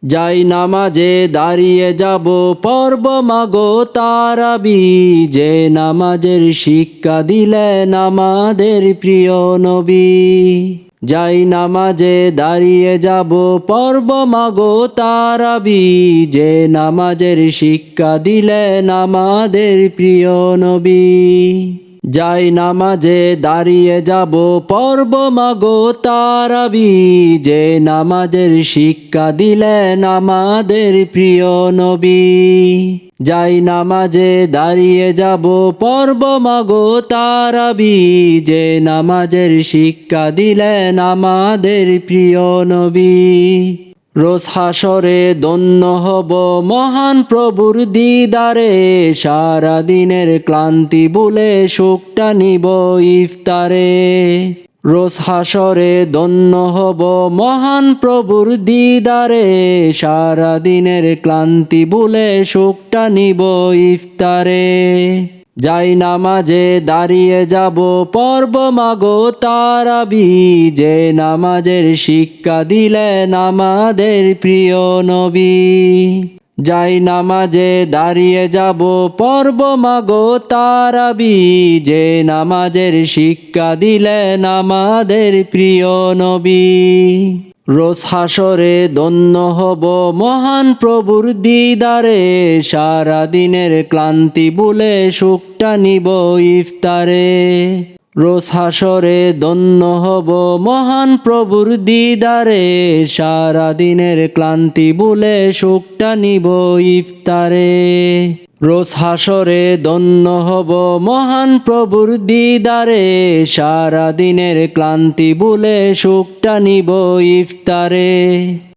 যাই নামাজে দাঁড়িয়ে যাব পড়ব মাগো তারাবি, যে নামাজের শিক্ষা দিলেন আমাদের প্রিয় নবী। যাই নামাজে দাঁড়িয়ে যাব পড়ব মাগো তারাবি, যে নামাজের শিক্ষা দিলেন আমাদের প্রিয় নবী। যাই নামাজে দাঁড়িয়ে যাব পড়ব মাগো তারাবি, যে নামাজের শিক্ষা দিলেন আমাদের প্রিয় নবী। যাই নামাজে দাঁড়িয়ে যাব পড়ব মাগো তারাবি, যে নামাজের শিক্ষা দিলেন আমাদের প্রিয় নবী। রোজ হাসরে ধন্য হব মহান প্রভুর দিদারে, সারা দিনের ক্লান্তি ভুলে সুখটা নিব ইফতারে। রোজ হাসরে ধন্য হব মহান প্রভুর দিদারে, সারা দিনের ক্লান্তি ভুলে সুখটা নিব ইফতারে। যাই নামাজে দাঁড়িয়ে যাব পড়ব মাগো তারাবি, যে নামাজের শিক্ষা দিলেন আমাদের প্রিয় নবী। যাই নামাজে দাঁড়িয়ে যাব পড়ব মাগো তারাবি, যে নামাজের শিক্ষা দিলেন আমাদের প্রিয় নবী। রোজ হাসরে ধন্য হব মহান প্রভুর দিদারে, সারা দিনের ক্লান্তি ভুলে সুখটা নিব ইফতারে। রোজ হাসরে ধন্য হব মহান প্রভুর দিদারে, সারা দিনের ক্লান্তি ভুলে সুখটা নিব ইফতারে। রোজ হাসরে ধন্য হব মহান প্রভুর দিদারে, সারা দিনের ক্লান্তি ভুলে সুখটা নিব ইফতারে।